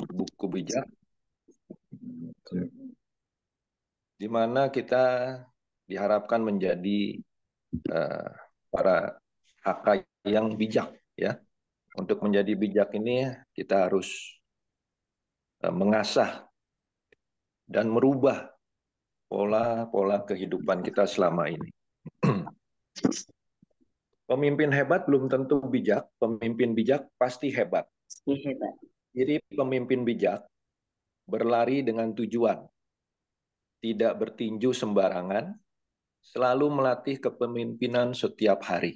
buku bijak, di mana kita diharapkan menjadi para HK yang bijak, ya. Untuk menjadi bijak ini kita harus mengasah dan merubah pola-pola kehidupan kita selama ini. Pemimpin hebat belum tentu bijak, pemimpin bijak pasti hebat. Jadi pemimpin bijak berlari dengan tujuan, tidak bertinju sembarangan, selalu melatih kepemimpinan setiap hari.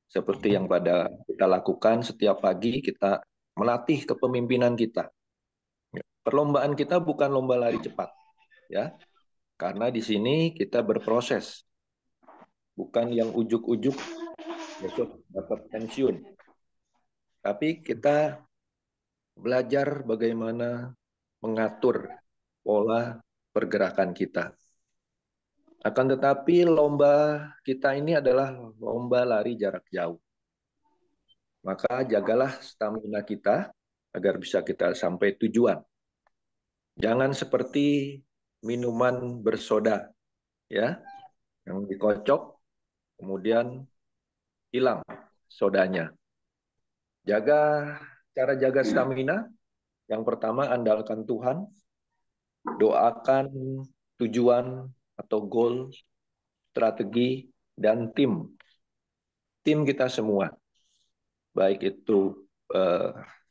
Seperti yang kita lakukan setiap pagi, kita melatih kepemimpinan kita. Perlombaan kita bukan lomba lari cepat, ya, karena di sini kita berproses, bukan yang ujuk-ujuk besok dapat pensiun. Tapi kita belajar bagaimana mengatur pola pergerakan kita. Akan tetapi lomba kita ini adalah lomba lari jarak jauh. Maka jagalah stamina kita agar bisa kita sampai tujuan. Jangan seperti minuman bersoda, ya, yang dikocok kemudian hilang sodanya. Cara jaga stamina, yang pertama andalkan Tuhan, doakan tujuan atau goal, strategi, dan tim. Tim kita semua, baik itu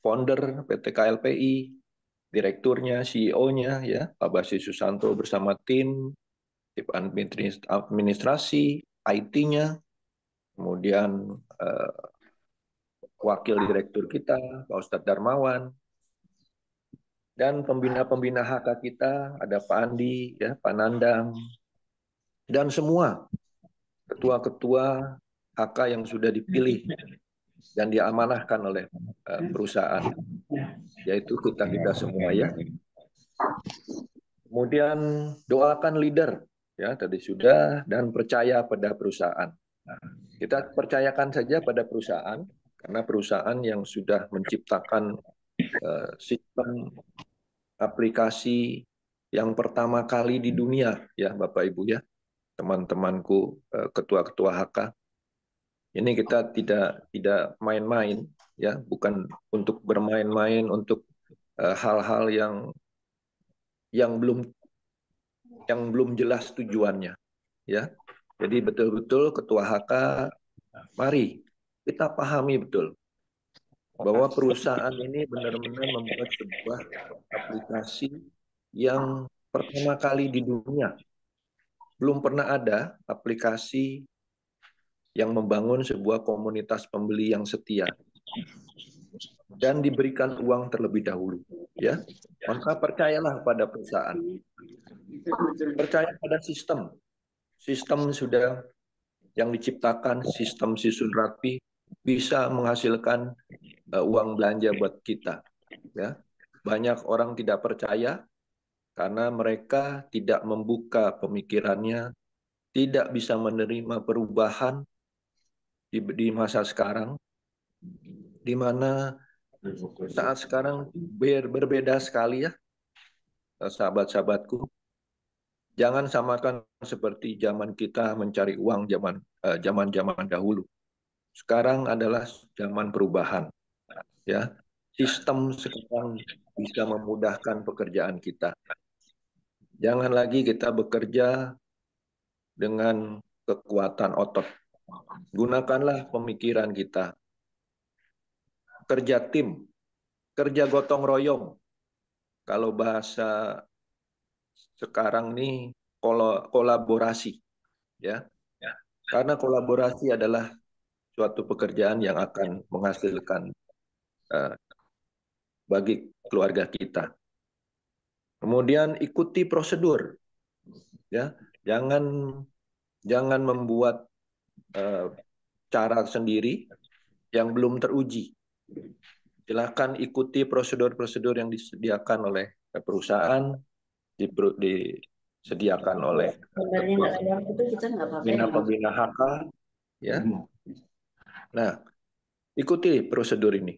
founder PT KLPI, direkturnya, CEO-nya, ya, Pak Basi Susanto bersama tim administrasi, IT-nya, kemudian wakil direktur kita, Pak Ustadz Darmawan, dan pembina-pembina HK kita, ada Pak Andi, ya, Pak Nandang, dan semua ketua-ketua HK yang sudah dipilih dan diamanahkan oleh perusahaan, yaitu kita semua, ya. Kemudian doakan leader, ya, tadi sudah, dan percaya pada perusahaan. Kita percayakan saja pada perusahaan, karena perusahaan yang sudah menciptakan sistem aplikasi yang pertama kali di dunia, ya Bapak Ibu, ya, teman-temanku ketua-ketua HK. Ini kita tidak main-main, ya, bukan untuk bermain-main untuk hal-hal yang belum jelas tujuannya, ya. Jadi betul-betul ketua HK, mari kita pahami betul bahwa perusahaan ini benar-benar membuat sebuah aplikasi yang pertama kali di dunia. Belum pernah ada aplikasi yang membangun sebuah komunitas pembeli yang setia dan diberikan uang terlebih dahulu, ya. Maka percayalah pada perusahaan. Percaya pada sistem. Sistem sudah yang diciptakan, sistem susun rapi, bisa menghasilkan uang belanja buat kita, ya. Banyak orang tidak percaya karena mereka tidak membuka pemikirannya, tidak bisa menerima perubahan di masa sekarang, di mana saat sekarang berbeda sekali, ya, sahabat-sahabatku. Jangan samakan seperti zaman kita mencari uang zaman dahulu. Sekarang adalah zaman perubahan, ya. Sistem sekarang bisa memudahkan pekerjaan kita. Jangan lagi kita bekerja dengan kekuatan otot. Gunakanlah pemikiran kita. Kerja tim, kerja gotong royong. Kalau bahasa sekarang nih kolaborasi, ya. Karena kolaborasi adalah suatu pekerjaan yang akan menghasilkan bagi keluarga kita. Kemudian ikuti prosedur, ya. Jangan membuat cara sendiri yang belum teruji. Silakan ikuti prosedur-prosedur yang disediakan oleh perusahaan, disediakan oleh pembina HK, ya. Nah, ikuti prosedur ini.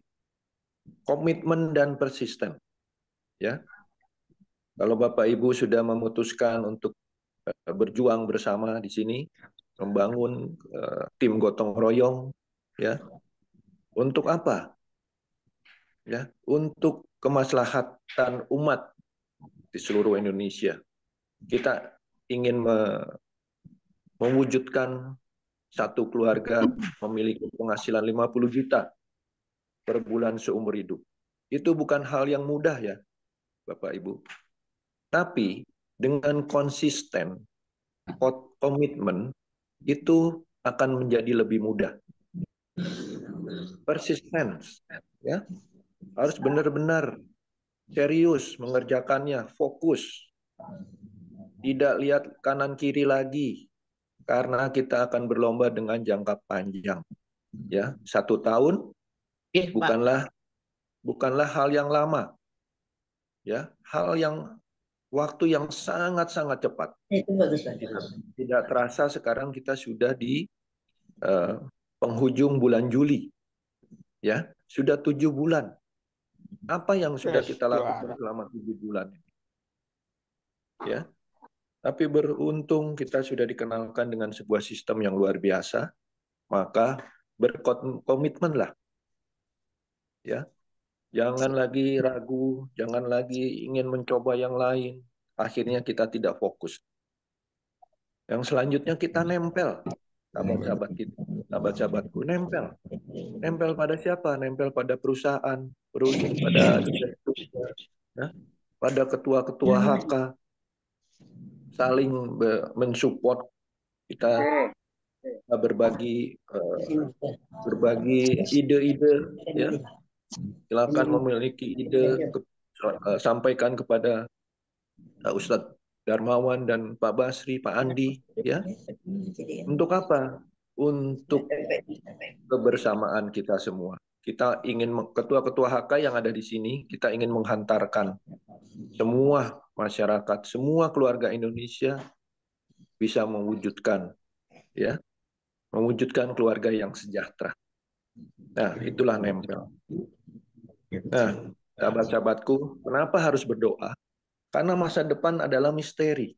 Komitmen dan persisten. Ya, kalau Bapak Ibu sudah memutuskan untuk berjuang bersama di sini, membangun tim gotong royong, ya, untuk apa? Ya, untuk kemaslahatan umat di seluruh Indonesia. Kita ingin mewujudkan satu keluarga memiliki penghasilan 50 juta per bulan seumur hidup. Itu bukan hal yang mudah ya, Bapak Ibu. Tapi dengan konsisten, komitmen, itu akan menjadi lebih mudah. Persisten, ya, harus benar-benar serius mengerjakannya, fokus, tidak lihat kanan kiri lagi, karena kita akan berlomba dengan jangka panjang. Ya, 1 tahun bukanlah hal yang lama, ya, hal yang waktu yang sangat-sangat cepat. Tidak terasa sekarang kita sudah di penghujung bulan Juli, ya, sudah 7 bulan. Apa yang sudah kita lakukan selama 7 bulan? Ya, tapi beruntung kita sudah dikenalkan dengan sebuah sistem yang luar biasa, maka berkomitmenlah, ya, jangan lagi ragu, jangan lagi ingin mencoba yang lain. Akhirnya kita tidak fokus. Yang selanjutnya kita nempel, sahabat-sahabat kita, sahabat-sahabatku, nempel. Nempel pada siapa? Nempel pada perusahaan, pada direktur, ya, pada ketua-ketua HK, saling mensupport kita, berbagi ide-ide, ya. Silakan memiliki ide, sampaikan kepada Ustadz Darmawan dan Pak Basri, Pak Andi, ya. Untuk apa? Untuk kebersamaan kita semua. Kita ingin, ketua-ketua HK yang ada di sini, kita ingin menghantarkan semua masyarakat, semua keluarga Indonesia bisa mewujudkan, ya, mewujudkan keluarga yang sejahtera. Nah, itulah nempel. Nah, sahabat-sahabatku, kenapa harus berdoa? Karena masa depan adalah misteri,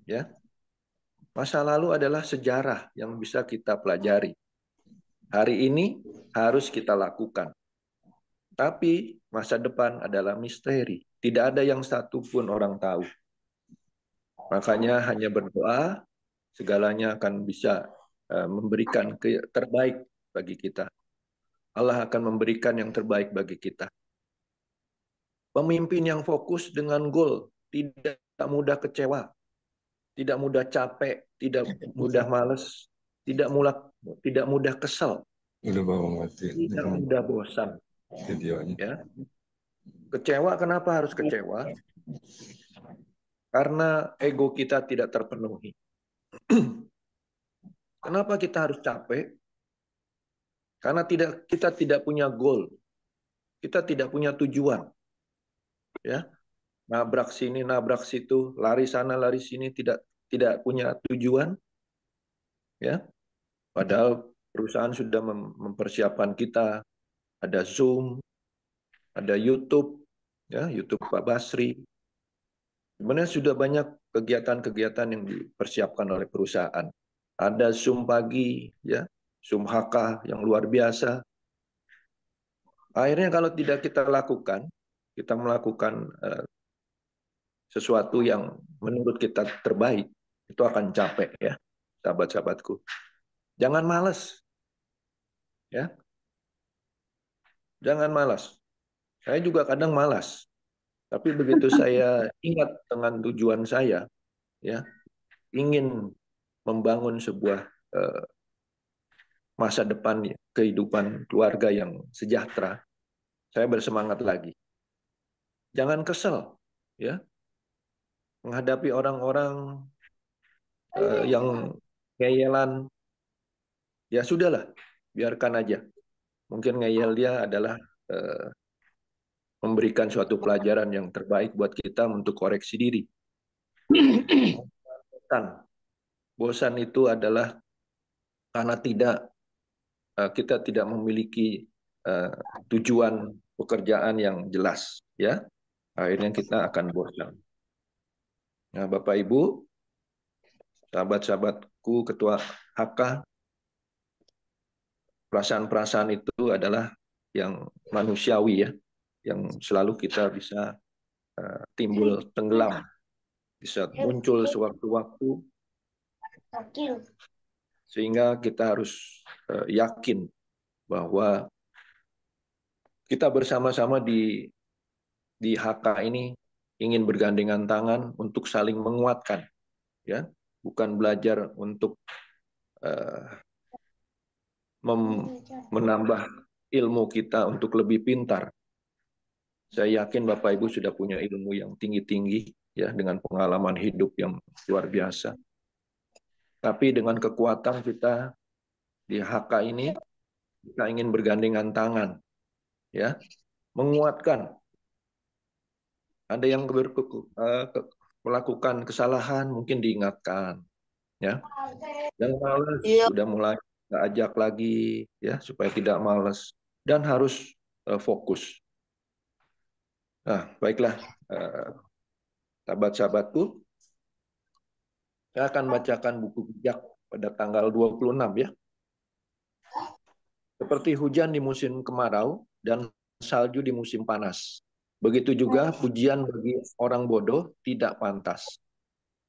ya. Masa lalu adalah sejarah yang bisa kita pelajari. Hari ini harus kita lakukan. Tapi masa depan adalah misteri. Tidak ada yang satupun orang tahu. Makanya hanya berdoa, segalanya akan bisa memberikan terbaik bagi kita. Allah akan memberikan yang terbaik bagi kita. Pemimpin yang fokus dengan goal, tidak mudah kecewa, tidak mudah capek, tidak mudah malas, tidak mudah kesal, tidak mudah bosan. Ya. Kecewa, kenapa harus kecewa? Karena ego kita tidak terpenuhi. Kenapa kita harus capek? Karena kita tidak punya goal. Kita tidak punya tujuan. Ya. Nabrak sini, nabrak situ, lari sana, lari sini, tidak punya tujuan. Ya. Padahal perusahaan sudah mempersiapkan kita, ada Zoom, ada YouTube, ya, YouTube Pak Basri. Sebenarnya sudah banyak kegiatan-kegiatan yang dipersiapkan oleh perusahaan. Ada Zoom pagi, ya, Zoom HK yang luar biasa. Akhirnya kalau tidak kita lakukan, kita melakukan sesuatu yang menurut kita terbaik, itu akan capek, ya, sahabat-sahabatku. Jangan malas, ya, jangan malas. Saya juga kadang malas, tapi begitu saya ingat dengan tujuan saya, ya, ingin membangun sebuah masa depan kehidupan keluarga yang sejahtera, saya bersemangat lagi. Jangan kesel, ya, menghadapi orang-orang yang ngeyelan, ya sudahlah, biarkan aja. Mungkin ngeyel dia adalah memberikan suatu pelajaran yang terbaik buat kita untuk koreksi diri. Bosan itu adalah karena kita tidak memiliki tujuan pekerjaan yang jelas, ya. akhirnya kita akan bosan. Nah, Bapak Ibu, sahabat-sahabatku, ketua HK, perasaan-perasaan itu adalah yang manusiawi ya, yang selalu kita bisa timbul tenggelam, bisa muncul sewaktu-waktu, sehingga kita harus yakin bahwa kita bersama-sama di HK ini ingin bergandengan tangan untuk saling menguatkan, ya, bukan belajar untuk menambah ilmu kita untuk lebih pintar. Saya yakin Bapak Ibu sudah punya ilmu yang tinggi-tinggi, ya, dengan pengalaman hidup yang luar biasa. Tapi dengan kekuatan kita di HK ini, kita ingin bergandengan tangan, ya, menguatkan. Ada yang melakukan kesalahan, mungkin diingatkan, ya. Yang malas sudah mulai kita ajak lagi, ya, supaya tidak malas dan harus fokus. Nah, baiklah, sahabat-sahabatku, saya akan bacakan buku bijak pada tanggal 26 ya. Seperti hujan di musim kemarau dan salju di musim panas. Begitu juga pujian bagi orang bodoh tidak pantas.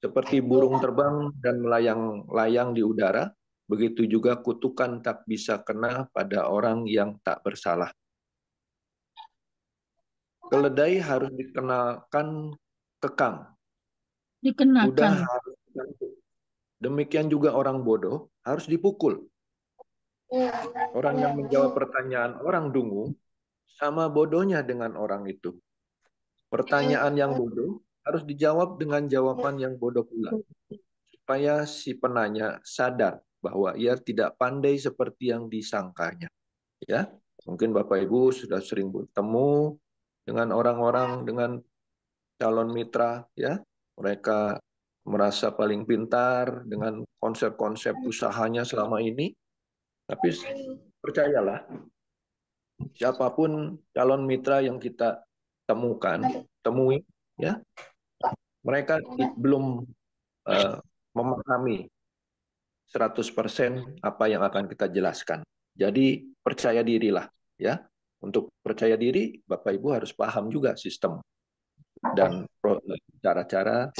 Seperti burung terbang dan melayang-layang di udara, begitu juga kutukan tak bisa kena pada orang yang tak bersalah. Keledai harus dikenakan kekang. Kuda harus digantung. Demikian juga orang bodoh harus dipukul. Orang yang menjawab pertanyaan orang dungu sama bodohnya dengan orang itu. Pertanyaan yang bodoh harus dijawab dengan jawaban yang bodoh pula, supaya si penanya sadar bahwa ia tidak pandai seperti yang disangkanya. Ya, mungkin Bapak Ibu sudah sering bertemu dengan orang-orang, dengan calon mitra, ya, mereka merasa paling pintar dengan konsep-konsep usahanya selama ini, tapi percayalah, siapapun calon mitra yang kita temui, ya, mereka belum memahami 100% apa yang akan kita jelaskan. Jadi percaya dirilah, ya. Untuk percaya diri, Bapak Ibu harus paham juga sistem dan cara-cara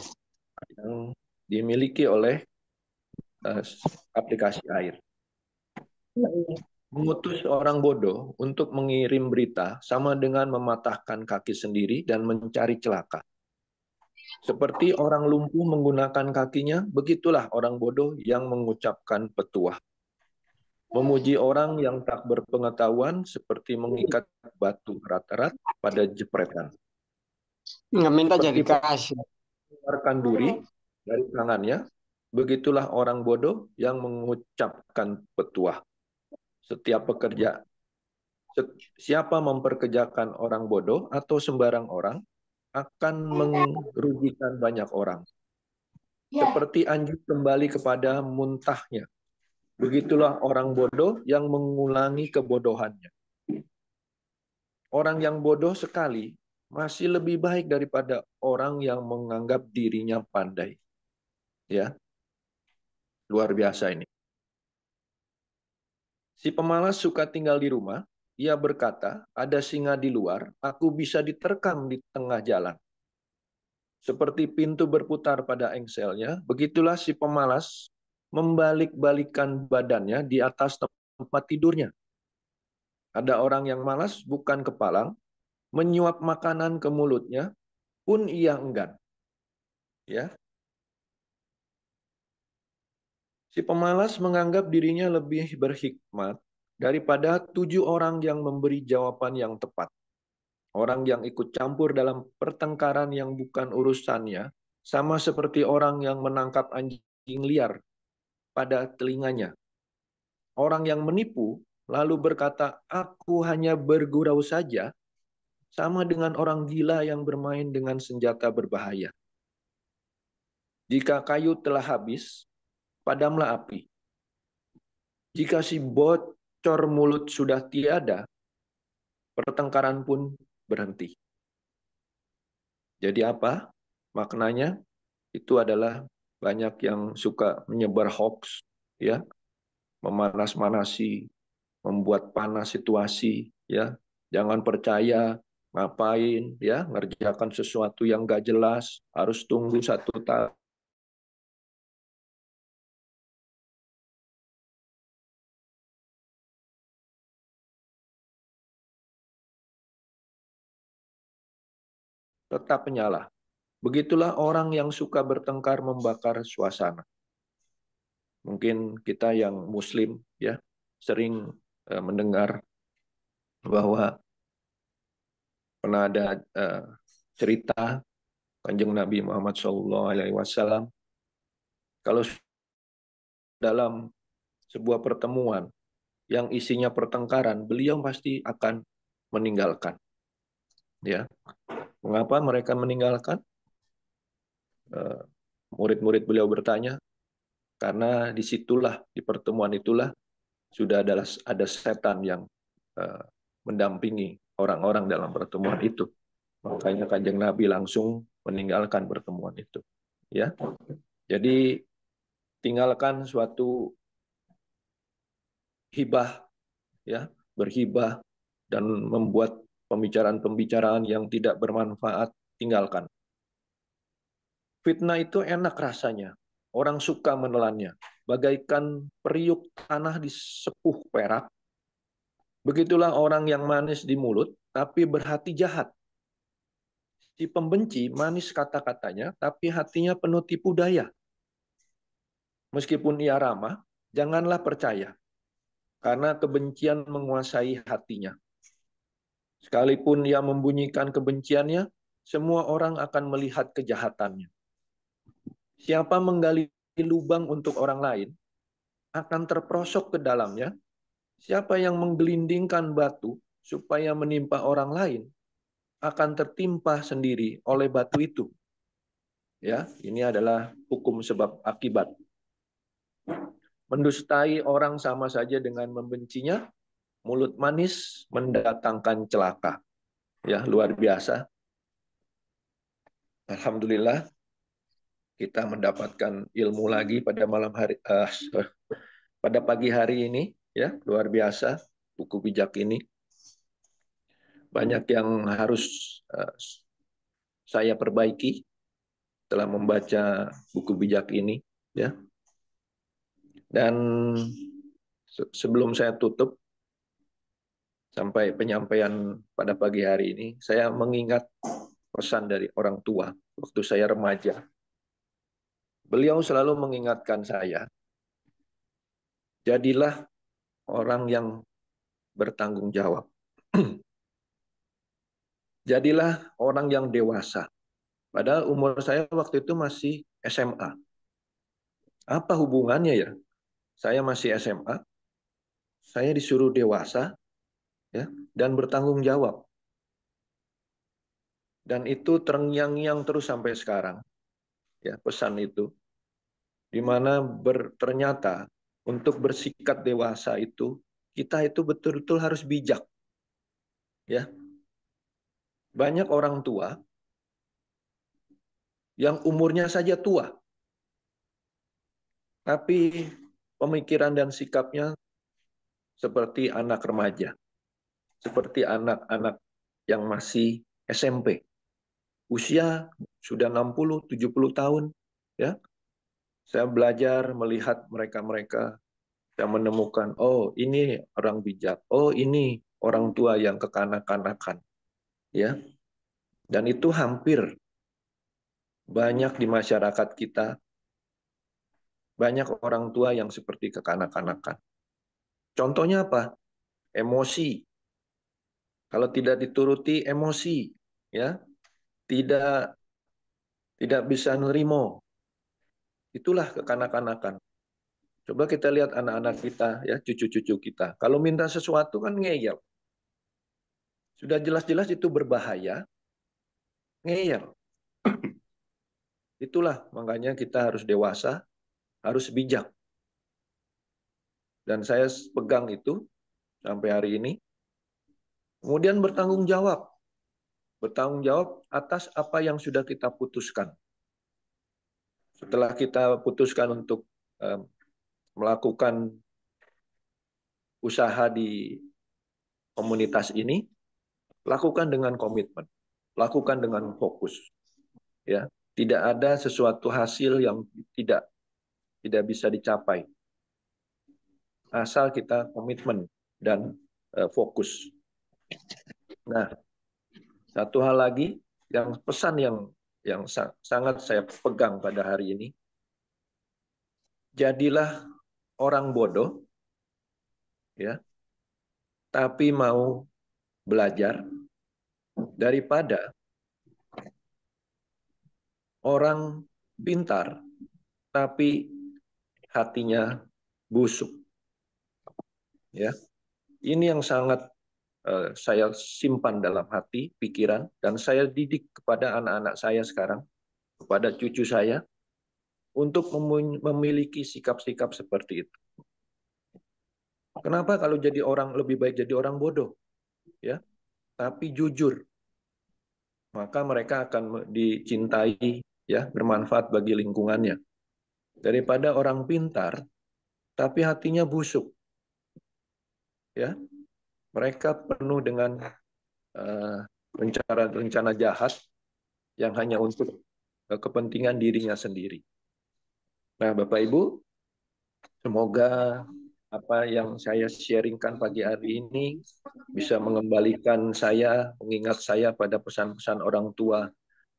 yang dimiliki oleh aplikasi air. Mengutus orang bodoh untuk mengirim berita sama dengan mematahkan kaki sendiri dan mencari celaka. Seperti orang lumpuh menggunakan kakinya, begitulah orang bodoh yang mengucapkan petuah. Memuji orang yang tak berpengetahuan seperti mengikat batu erat-erat pada jepretan. Nggak minta jadi Seperti kasih. mengeluarkan duri dari tangannya, begitulah orang bodoh yang mengucapkan petuah. Siapa memperkerjakan orang bodoh atau sembarang orang akan merugikan banyak orang. Seperti anjing kembali kepada muntahnya, begitulah orang bodoh yang mengulangi kebodohannya. Orang yang bodoh sekali masih lebih baik daripada orang yang menganggap dirinya pandai. Ya, luar biasa ini. Si pemalas suka tinggal di rumah. Ia berkata, ada singa di luar, aku bisa diterkam di tengah jalan. Seperti pintu berputar pada engselnya, begitulah si pemalas membalik-balikan badannya di atas tempat tidurnya. Ada orang yang malas bukan kepalang, menyuap makanan ke mulutnya, pun ia enggan. Ya, si pemalas menganggap dirinya lebih berhikmat daripada 7 orang yang memberi jawaban yang tepat. Orang yang ikut campur dalam pertengkaran yang bukan urusannya, sama seperti orang yang menangkap anjing liar pada telinganya. Orang yang menipu lalu berkata, aku hanya bergurau saja, sama dengan orang gila yang bermain dengan senjata berbahaya. Jika kayu telah habis, padamlah api. Jika si bocor mulut sudah tiada, pertengkaran pun berhenti. Jadi apa maknanya? Itu adalah banyak yang suka menyebar hoax, ya, memanas-manasi, membuat panas situasi, ya. Jangan percaya, ngapain, ya, ngerjakan sesuatu yang nggak jelas, harus tunggu 1 tahun. Tetap menyala. Begitulah orang yang suka bertengkar membakar suasana. Mungkin kita yang Muslim, ya, sering mendengar bahwa pernah ada cerita Kanjeng Nabi Muhammad SAW, kalau dalam sebuah pertemuan yang isinya pertengkaran, beliau pasti akan meninggalkan. Ya, mengapa mereka meninggalkan? Murid-murid beliau bertanya, karena disitulah, di pertemuan itulah sudah ada setan yang mendampingi orang-orang dalam pertemuan itu. Makanya Kanjeng Nabi langsung meninggalkan pertemuan itu. Ya, jadi tinggalkan suatu hibah, ya, berhibah dan membuat pembicaraan-pembicaraan yang tidak bermanfaat, tinggalkan. Fitnah itu enak rasanya, orang suka menelannya, bagaikan periuk tanah di sepuh perak. Begitulah orang yang manis di mulut tapi berhati jahat. Si pembenci manis kata-katanya tapi hatinya penuh tipu daya. Meskipun ia ramah, janganlah percaya karena kebencian menguasai hatinya. Sekalipun ia membunyikan kebenciannya, semua orang akan melihat kejahatannya. Siapa menggali lubang untuk orang lain, akan terperosok ke dalamnya. Siapa yang menggelindingkan batu supaya menimpa orang lain, akan tertimpa sendiri oleh batu itu. Ya, ini adalah hukum sebab akibat. Mendustai orang sama saja dengan membencinya. Mulut manis mendatangkan celaka. Ya, luar biasa. Alhamdulillah kita mendapatkan ilmu lagi pada pada pagi hari ini, ya, luar biasa buku bijak ini. Banyak yang harus saya perbaiki setelah membaca buku bijak ini, ya. Dan sebelum saya tutup sampai penyampaian pada pagi hari ini, saya mengingat pesan dari orang tua waktu saya remaja. Beliau selalu mengingatkan saya, jadilah orang yang bertanggung jawab. Jadilah orang yang dewasa. Padahal umur saya waktu itu masih SMA. Apa hubungannya ya? Saya masih SMA, saya disuruh dewasa, ya, dan bertanggung jawab. Dan itu terngiang-ngiang terus sampai sekarang. Ya, pesan itu. Di mana ternyata untuk bersikap dewasa itu, kita itu betul-betul harus bijak. Ya. Banyak orang tua yang umurnya saja tua, tapi pemikiran dan sikapnya seperti anak remaja, seperti anak-anak yang masih SMP. Usia sudah 60, 70 tahun, ya. Saya belajar melihat mereka-mereka, saya menemukan, oh, ini orang bijak, oh, ini orang tua yang kekanak-kanakan, ya. Dan itu hampir banyak di masyarakat kita, banyak orang tua yang seperti kekanak-kanakan. Contohnya apa? Emosi. Kalau tidak dituruti emosi, ya, tidak tidak bisa nerimo. Itulah kekanak-kanakan. Coba kita lihat anak-anak kita, ya, cucu-cucu kita. Kalau minta sesuatu kan ngeyel. Sudah jelas-jelas itu berbahaya, ngeyel. Itulah makanya kita harus dewasa, harus bijak. Dan saya pegang itu sampai hari ini. Kemudian bertanggung jawab. bertanggung jawab atas apa yang sudah kita putuskan. Setelah kita putuskan untuk melakukan usaha di komunitas ini, lakukan dengan komitmen, lakukan dengan fokus. Ya, tidak ada sesuatu hasil yang tidak bisa dicapai asal kita komitmen dan fokus. Nah, satu hal lagi yang pesan yang sangat saya pegang pada hari ini, jadilah orang bodoh, ya, tapi mau belajar daripada orang pintar tapi hatinya busuk. Ya, ini yang sangat saya simpan dalam hati, pikiran, dan saya didik kepada anak-anak saya sekarang, kepada cucu saya, untuk memiliki sikap-sikap seperti itu. Kenapa kalau jadi orang lebih baik jadi orang bodoh, ya, tapi jujur, maka mereka akan dicintai, ya, bermanfaat bagi lingkungannya. Daripada orang pintar tapi hatinya busuk, ya, mereka penuh dengan rencana jahat yang hanya untuk kepentingan dirinya sendiri. Nah, Bapak Ibu, semoga apa yang saya sharingkan pagi hari ini bisa mengembalikan saya, mengingat saya pada pesan-pesan orang tua,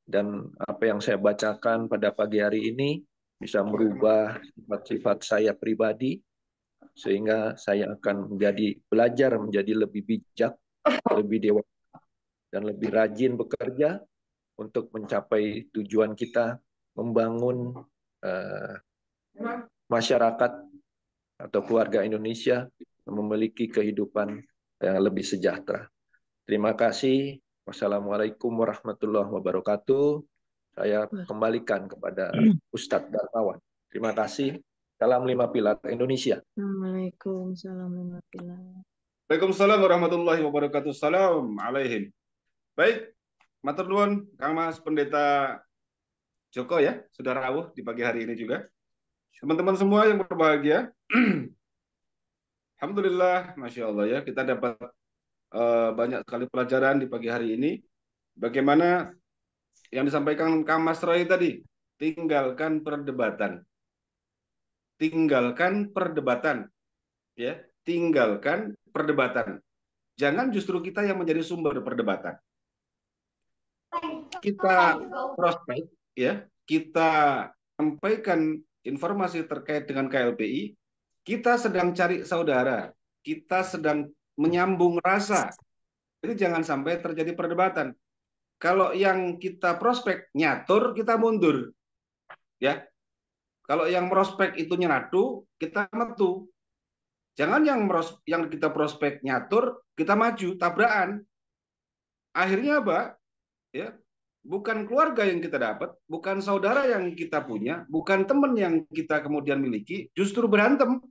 dan apa yang saya bacakan pada pagi hari ini bisa merubah sifat-sifat saya pribadi, sehingga saya akan belajar menjadi lebih bijak, lebih dewasa, dan lebih rajin bekerja untuk mencapai tujuan kita membangun masyarakat atau keluarga Indonesia memiliki kehidupan yang lebih sejahtera. Terima kasih. Wassalamualaikum warahmatullahi wabarakatuh. Saya kembalikan kepada Ustadz Darmawan. Terima kasih. Salam Lima Pilar Indonesia. Assalamualaikum, salam lima pilar. Waalaikumsalam warahmatullahi wabarakatuh. Salam alaihim. Baik, matur nuwun Kang Mas Pendeta Joko ya, sudah rawuh di pagi hari ini juga. Teman-teman semua yang berbahagia, alhamdulillah, masya Allah ya, kita dapat banyak sekali pelajaran di pagi hari ini. Bagaimana yang disampaikan Kang Mas Roy tadi, tinggalkan perdebatan, ya, tinggalkan perdebatan. Jangan justru kita yang menjadi sumber perdebatan. Kita prospek, ya, kita sampaikan informasi terkait dengan KLPI, kita sedang cari saudara, kita sedang menyambung rasa. Jadi jangan sampai terjadi perdebatan. Kalau yang kita prospek nyatur, kita mundur, ya. Kalau yang prospek itu nyeratu, kita metu. Jangan yang kita prospek nyatur, kita maju, tabrakan. Akhirnya apa? Ya, bukan keluarga yang kita dapat, bukan saudara yang kita punya, bukan teman yang kita kemudian miliki, justru berantem.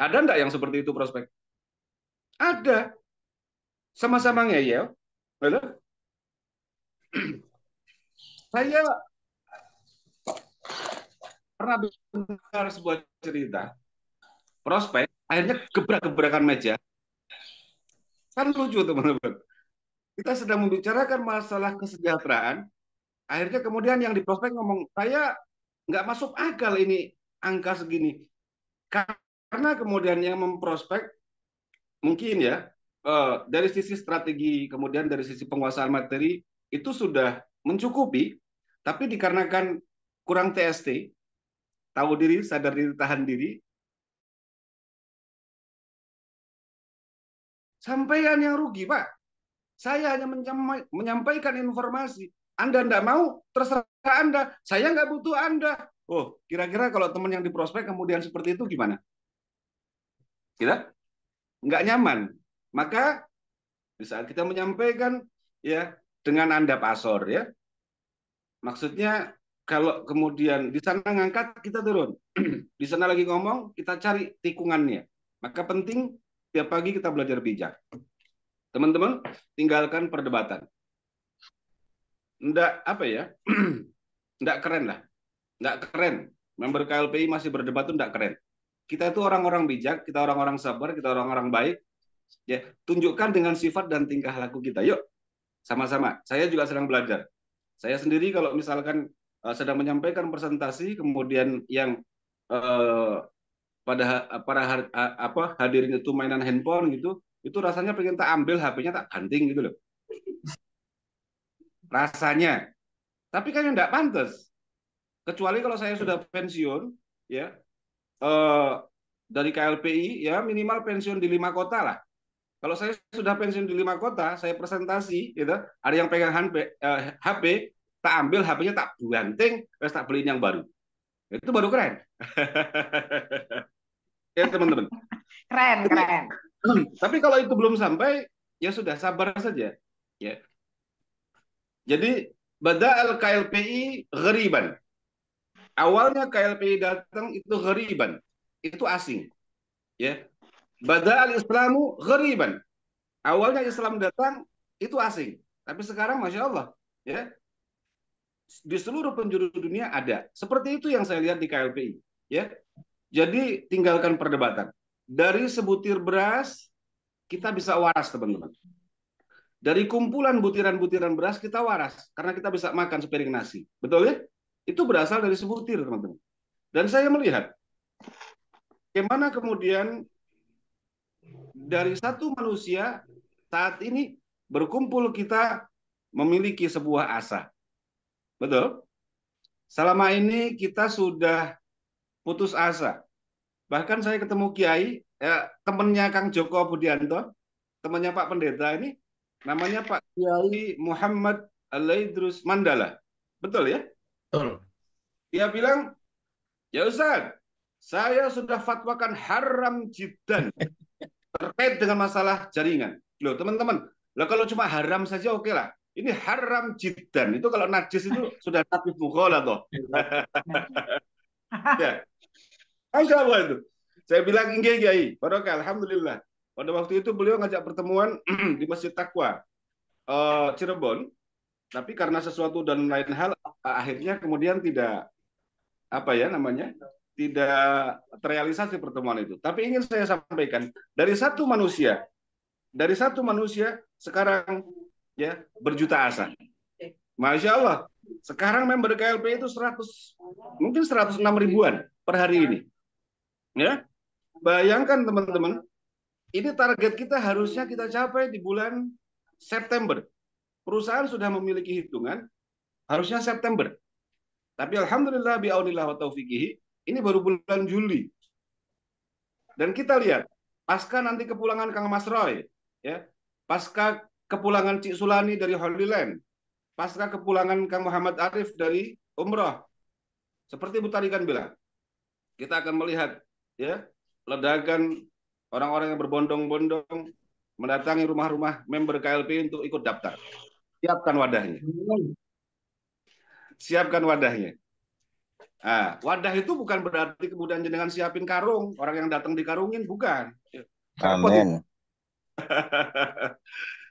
Ada enggak yang seperti itu prospek? Ada. Sama-sama ngeyel. Saya pernah dengar sebuah cerita. Prospek akhirnya gebrak-gebrakan meja. Kan lucu teman-teman. Kita sedang membicarakan masalah kesejahteraan, akhirnya kemudian yang di prospek ngomong, saya nggak masuk akal ini angka segini. Karena kemudian yang memprospek mungkin ya dari sisi strategi, kemudian dari sisi penguasaan materi itu sudah mencukupi, tapi dikarenakan kurang TST, tahu diri, sadar diri, tahan diri, sampean yang rugi, Pak. Saya hanya menyampaikan informasi. Anda tidak mau, terserah Anda. Saya nggak butuh Anda. Oh, kira-kira kalau teman yang di prospek kemudian seperti itu gimana? Kita nggak nyaman. Maka di saat kita menyampaikan ya dengan Anda pasor ya. Maksudnya kalau kemudian di sana ngangkat, kita turun. Di sana lagi ngomong, kita cari tikungannya. Maka penting tiap pagi kita belajar bijak. teman-teman, tinggalkan perdebatan. Nggak apa ya, nggak keren lah, nggak keren. Member KLPI masih berdebat itu nggak keren. Kita itu orang-orang bijak, kita orang-orang sabar, kita orang-orang baik. Ya, tunjukkan dengan sifat dan tingkah laku kita. Yuk, sama-sama. Saya juga sedang belajar. Saya sendiri kalau misalkan sedang menyampaikan presentasi, kemudian yang para hadirin itu mainan handphone gitu, itu rasanya pengen tak ambil HP-nya tak banting gitu loh. Rasanya. Tapi kan yang nggak pantas. Kecuali kalau saya sudah pensiun, ya dari KLPI, ya minimal pensiun di 5 kota lah. Kalau saya sudah pensiun di 5 kota, saya presentasi, gitu, ada yang pegang HP, tak ambil HP-nya tak banting, terus tak beliin yang baru. Itu baru keren. Ya teman-teman. Keren, keren. Tapi kalau itu belum sampai, ya sudah sabar saja. Ya. Jadi bada'al KLPI ghariban. Awalnya KLPI datang itu ghariban, itu asing. Ya. Bada'al Islamu ghariban. Awalnya Islam datang itu asing, tapi sekarang masya Allah, ya di seluruh penjuru dunia ada. Seperti itu yang saya lihat di KLPI. Ya, jadi tinggalkan perdebatan. Dari sebutir beras kita bisa waras, teman-teman. Dari kumpulan butiran-butiran beras kita waras karena kita bisa makan sepiring nasi. Betul ya? Itu berasal dari sebutir, teman-teman. Dan saya melihat bagaimana kemudian dari satu manusia saat ini berkumpul kita memiliki sebuah asa. Betul? Selama ini kita sudah putus asa. Bahkan saya ketemu Kiai, temannya Kang Joko Budianto, temannya Pak Pendeta ini, namanya Pak Kiai Muhammad Alaidrus Mandala. Betul ya? Betul. Dia bilang, ya Ustaz, saya sudah fatwakan haram jiddan terkait dengan masalah jaringan. Loh teman-teman, lah kalau cuma haram saja oke lah. Ini haram jiddan. Itu kalau najis itu sudah nabi mukhola toh. Ya. Masya Allah itu. Saya bilang inggih Kiai, barokah alhamdulillah. Pada waktu itu beliau ngajak pertemuan di Masjid Taqwa Cirebon, tapi karena sesuatu dan lain hal akhirnya kemudian tidak apa ya namanya? Tidak terrealisasi pertemuan itu. Tapi ingin saya sampaikan, dari satu manusia sekarang ya berjuta asa. Masya Allah. Sekarang member KLP itu mungkin 106 ribuan per hari ini. Ya, bayangkan teman-teman, ini target kita harusnya kita capai di bulan September. Perusahaan sudah memiliki hitungan, harusnya September. Tapi alhamdulillah bi'aunillah wa taufiqihi, ini baru bulan Juli. Dan kita lihat, pasca nanti kepulangan Kang Mas Roy, ya, pasca kepulangan Cik Sulani dari Holy Land, pasca kepulangan Kang Muhammad Arif dari Umroh, seperti Bu Tarikan bilang, kita akan melihat ya ledakan orang-orang yang berbondong-bondong mendatangi rumah-rumah member KLP untuk ikut daftar. Siapkan wadahnya. Siapkan wadahnya. Nah, wadah itu bukan berarti kemudian jenengan siapin karung, orang yang datang dikarungin, bukan. Amin.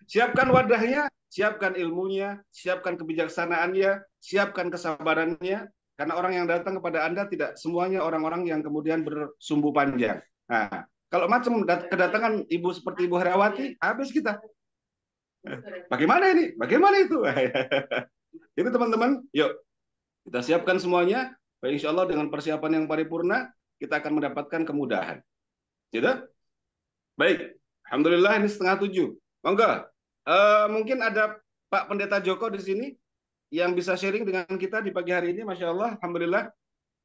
Siapkan wadahnya, siapkan ilmunya, siapkan kebijaksanaannya, siapkan kesabarannya, karena orang yang datang kepada Anda tidak semuanya orang-orang yang kemudian bersumbu panjang. Nah, kalau macam kedatangan ibu seperti Ibu Herawati, habis kita. Bagaimana ini? Bagaimana itu? Ini teman-teman, yuk kita siapkan semuanya. Baik, insya Allah dengan persiapan yang paripurna, kita akan mendapatkan kemudahan. Gitu? Baik, alhamdulillah ini 6:30. Monggo. Mungkin ada Pak Pendeta Joko di sini yang bisa sharing dengan kita di pagi hari ini, masya Allah, alhamdulillah.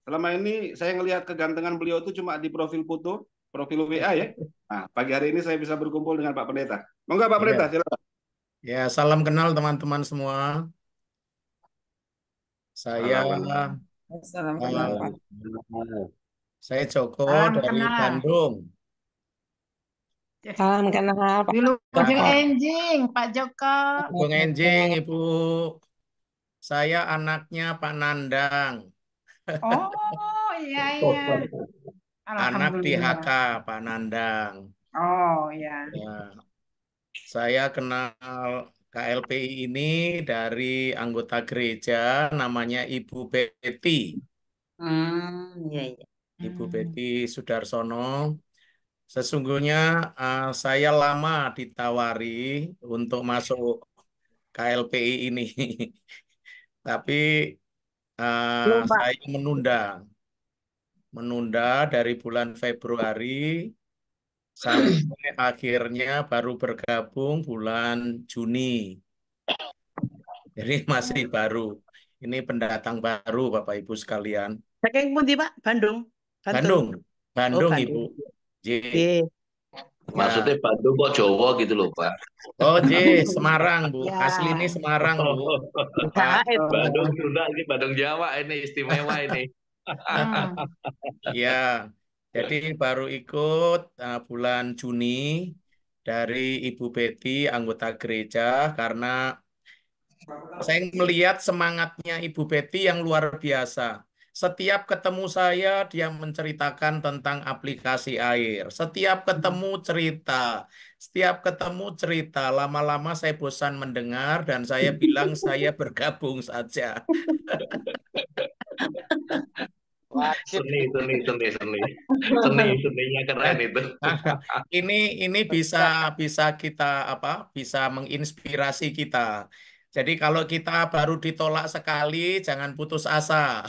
Selama ini saya ngelihat kegantengan beliau itu cuma di profil foto, profil WA ya. Nah, pagi hari ini saya bisa berkumpul dengan Pak Pendeta. Monggo Pak Pendeta, silakan. Ya, salam kenal teman-teman semua. Saya Salam kenal, Pak. saya Joko Salam dari kenal. Bandung. Salam kenal Pak. Dulu Ujung Enjing, Pak Joko. Bung Enjing, Ibu. Saya anaknya Pak Nandang. Oh, iya, iya. Anak Alhamdulillah. PHK Pak Nandang. Oh, iya. Ya. Saya kenal KLPI ini dari anggota gereja namanya Ibu Betty. Iya, iya. Ibu Betty Sudarsono. Sesungguhnya saya lama ditawari untuk masuk KLPI ini. Tapi Lupa. saya menunda dari bulan Februari sampai akhirnya baru bergabung bulan Juni. Jadi masih baru. Ini pendatang baru Bapak Ibu sekalian. Saking pundi, Pak? Bandung. Bantul. Bandung, Oh, Bandung Ibu. Bandung. J. Nggih. Ya. Maksudnya Bandung kok Jawa gitu loh, Pak. Oh J, Semarang Bu. Ya. Asli ini Semarang Bu. Pak. Enggak, itu. Bandung Sunda ini Bandung Jawa ini istimewa ini. Hmm. Ya, jadi baru ikut bulan Juni dari Ibu Betty, anggota gereja, karena saya melihat semangatnya Ibu Betty yang luar biasa. Setiap ketemu saya, dia menceritakan tentang aplikasi air. Setiap ketemu cerita, setiap ketemu cerita. Lama-lama saya bosan mendengar dan saya bilang saya bergabung saja. Wajib. Seninya keren itu. Ini bisa kita bisa menginspirasi kita. Jadi kalau kita baru ditolak sekali, jangan putus asa.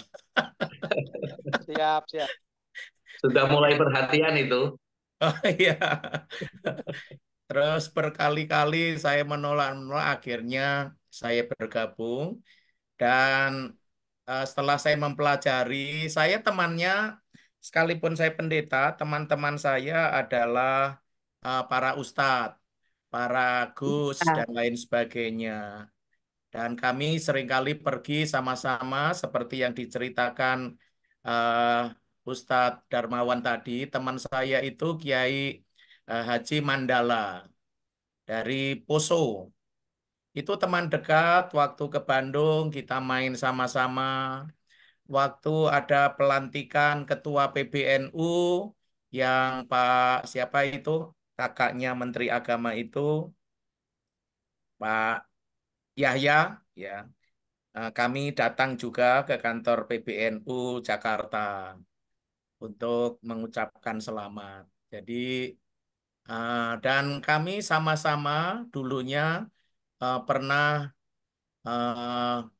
Siap, siap. Sudah mulai perhatian itu. Oh iya. Terus berkali-kali saya menolak, akhirnya saya bergabung dan setelah saya mempelajari, saya temannya, sekalipun saya pendeta, teman-teman saya adalah para ustadz, para gus, dan lain sebagainya. Dan kami seringkali pergi sama-sama seperti yang diceritakan Ustadz Darmawan tadi. Teman saya itu Kiai Haji Mandala dari Poso. Itu teman dekat, waktu ke Bandung kita main sama-sama. Waktu ada pelantikan Ketua PBNU yang Pak siapa itu, kakaknya Menteri Agama itu, Pak Yahya, ya. Kami datang juga ke kantor PBNU Jakarta untuk mengucapkan selamat. Jadi dan kami sama-sama dulunya pernah